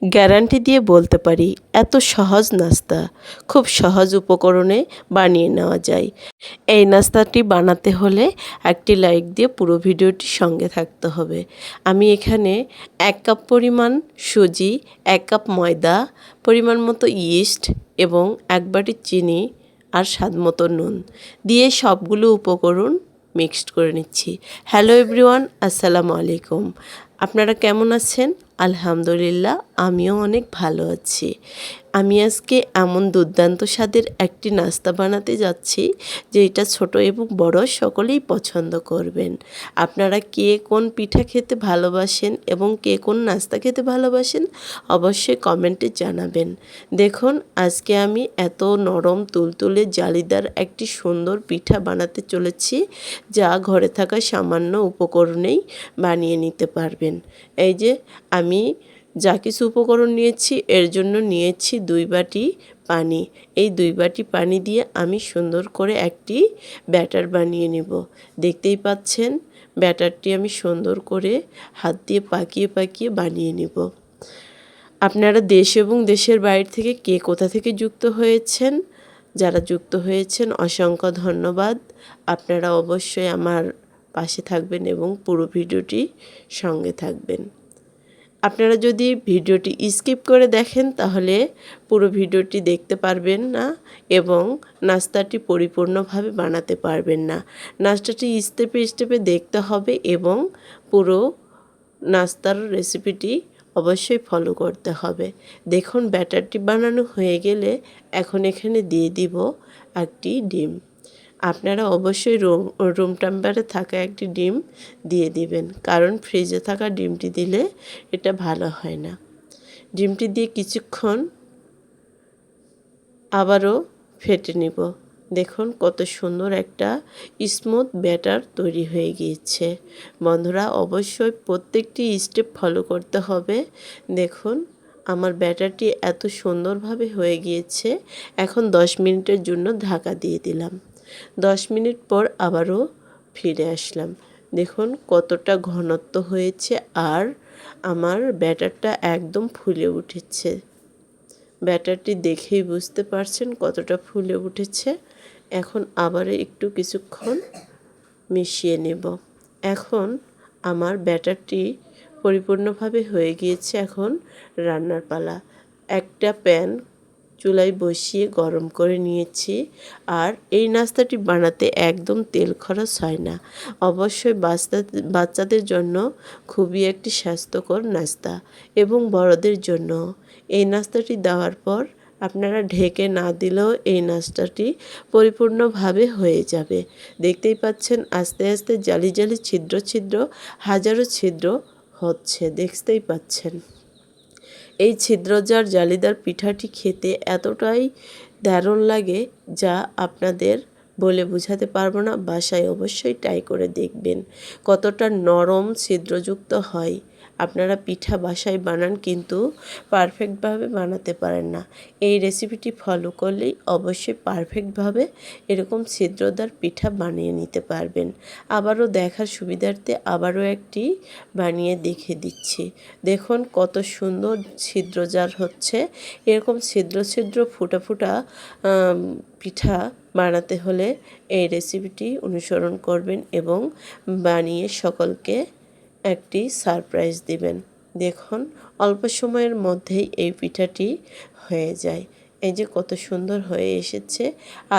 Guarantee দিয়ে বলতে পারি এত সহজ নাস্তা খুব সহজ উপকরণে বানিয়ে নেওয়া যায়। এই নাস্তাটি বানাতে হলে একটি লাইক দিয়ে পুরো ভিডিওটি সঙ্গে থাকতে হবে। আমি এখানে 1 কাপ পরিমাণ সুজি, 1 কাপ ময়দা, পরিমাণ মতো ইস্ট এবং 1 বাটি চিনি আর স্বাদ মতো নুন দিয়ে সবগুলো উপকরণ মিক্সড করে নিচ্ছি। হ্যালো এভরিওয়ান, আসসালামু আলাইকুম। আপনারা কেমন আছেন? আলহামদুলিল্লাহ, আমিও অনেক ভালো আছি। আমি আজকে এমন দুর্দান্ত স্বাদের একটি নাস্তা বানাতে যাচ্ছি যেটা ছোট এবং বড় সকলেই পছন্দ করবেন। আপনারা কে কোন পিঠা খেতে ভালোবাসেন এবং কে কোন নাস্তা খেতে ভালোবাসেন অবশ্যই কমেন্টে জানাবেন। দেখুন, আজকে আমি এত নরম তুলতুলে জালিদার একটি সুন্দর পিঠা বানাতে চলেছি যা ঘরে থাকা সামান্য উপকরণেই বানিয়ে নিতে পারবেন। এই যে আমি যা কিছু উপকরণ নিয়েছি এর জন্য নিয়েছি 2 বাটি পানি। এই 2 বাটি পানি দিয়ে আমি সুন্দর করে একটি ব্যাটার বানিয়ে নেব। দেখতেই পাচ্ছেন ব্যাটারটি আমি সুন্দর করে হাত দিয়ে পাকিয়ে পাকিয়ে বানিয়ে নেব। আপনারা দেশ এবং দেশের বাইরে থেকে কে কোথা থেকে যুক্ত হয়েছেন, যারা যুক্ত হয়েছেন অসংখ্য ধন্যবাদ। আপনারা অবশ্যই আমার পাশে থাকবেন এবং পুরো ভিডিওটি সঙ্গে থাকবেন। আপনারা যদি ভিডিওটি স্কিপ করে দেখেন তাহলে পুরো ভিডিওটি দেখতে পারবেন না এবং নাস্তাটি পরিপূর্ণভাবে বানাতে পারবেন না। নাস্তাটি স্টেপে স্টেপে দেখতে হবে এবং পুরো নাস্তার রেসিপিটি অবশ্যই ফলো করতে হবে। দেখুন, ব্যাটারটি বানানো হয়ে গেলে এখন এখানে দিয়ে দিব একটি ডিম। আপনারা অবশ্যই রুম টেম্পারে থাকা একটি ডিম দিয়ে দিবেন, কারণ ফ্রিজে থাকা ডিমটি দিলে এটা ভালো হয় না। ডিমটি দিয়ে কিছুক্ষণ আবারও ফেটে নিব। দেখুন কত সুন্দর একটা স্মুথ ব্যাটার তৈরি হয়ে গিয়েছে। বন্ধুরা অবশ্যই প্রত্যেকটি স্টেপ ফলো করতে হবে। দেখুন আমার ব্যাটারটি এত সুন্দরভাবে হয়ে গিয়েছে। এখন 10 মিনিটের জন্য ঢাকা দিয়ে দিলাম। 10 মিনিট পর আবারও ফিরে আসলাম। দেখুন কতটা ঘনত্ব হয়েছে আর আমার ব্যাটারটা একদম ফুলে উঠেছে। ব্যাটারটি দেখেই বুঝতে পারছেন কতটা ফুলে উঠেছে। এখন আবার একটু কিছুক্ষণ মিশিয়ে নেব। এখন আমার ব্যাটারটি পরিপূর্ণভাবে হয়ে গিয়েছে। এখন রান্নার পালা। একটা প্যান চুলায় বসিয়ে গরম করে নিয়েছি। আর এই নাস্তাটি বানাতে একদম তেল খরচ হয় না। অবশ্যই বাচ্চাদের জন্য খুবই একটি স্বাস্থ্যকর নাস্তা এবং বড়দের জন্য। এই নাস্তাটি দেওয়ার পর আপনারা ঢেকে না দিলেও এই নাস্তাটি পরিপূর্ণভাবে হয়ে যাবে। দেখতেই পাচ্ছেন আস্তে আস্তে জালি জালি ছিদ্র ছিদ্র হাজারো ছিদ্র হচ্ছে, দেখতেই পাচ্ছেন। এই ছিদ্রজার জালিদার পিঠাটি খেতে এতটাই দারুণ লাগে যা আপনাদের বলে বোঝাতে পারবো না। বাসায় অবশ্যই ট্রাই করে দেখবেন কতটা নরম ছিদ্রযুক্ত হয়। আপনারা পিঠা বাসায় বানান কিন্তু পারফেক্টভাবে বানাতে পারেন না। এই রেসিপিটি ফলো করলেই অবশ্যই পারফেক্টভাবে এরকম ছিদ্রদার পিঠা বানিয়ে নিতে পারবেন। আবারও দেখার সুবিধার্থে আবারও একটি বানিয়ে দেখে দিচ্ছি। দেখুন কত সুন্দর ছিদ্রজার হচ্ছে। এরকম ছিদ্র ছিদ্র ফুটা ফুটা পিঠা বানাতে হলে এই রেসিপিটি অনুসরণ করবেন এবং বানিয়ে সকলকে একটি সারপ্রাইজ দিবেন। দেখুন অল্প সময়ের মধ্যেই এই পিঠাটি হয়ে যায়। এই যে কত সুন্দর হয়ে এসেছে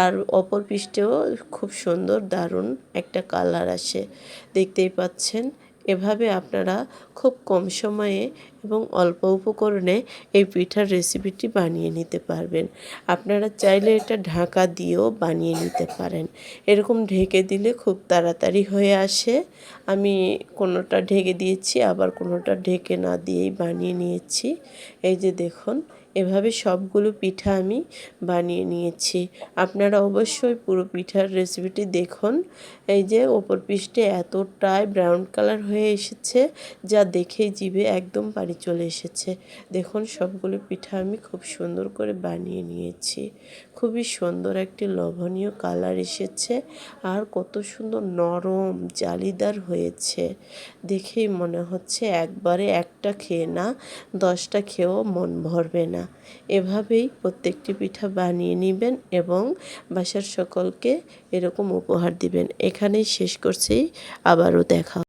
আর অপর পৃষ্ঠেও খুব সুন্দর দারুণ একটা কালার আসে, দেখতেই পাচ্ছেন। এভাবে আপনারা খুব কম সময়ে এবং অল্প উপকরণে এই পিঠার রেসিপিটি বানিয়ে নিতে পারবেন। আপনারা চাইলে এটা ঢাকা দিয়েও বানিয়ে নিতে পারেন। এরকম ঢেকে দিলে খুব তাড়াতাড়ি হয়ে আসে। আমি কোনোটা ঢেকে দিয়েছি, আবার কোনোটা ঢেকে না দিয়েই বানিয়ে নিয়েছি। এই যে দেখুন এভাবে সবগুলো পিঠা আমি বানিয়ে নিয়েছি। আপনারা অবশ্যই পুরো পিঠার রেসিপিটি দেখুন। এই যে ওপর পৃষ্ঠে এতটাই ব্রাউন কালার হয়ে এসেছে, যা দেখেই জিভে একদম পানি চলে এসেছে। দেখুন সবগুলো পিঠা আমি খুব সুন্দর করে বানিয়ে নিয়েছি। খুবই সুন্দর একটি লোভনীয় কালার এসেছে, আর কত সুন্দর নরম জালিদার হয়েছে। দেখেই মনে হচ্ছে একবারে একটা খেয়ে না 10টা খেয়েও মন ভরবে না। এভাবেই প্রত্যেকটি পিঠা বানিয়ে নেবেন এবং বাসার সকলকে এরকম উপহার দিবেন। এখানেই শেষ করছি, আবারও দেখা।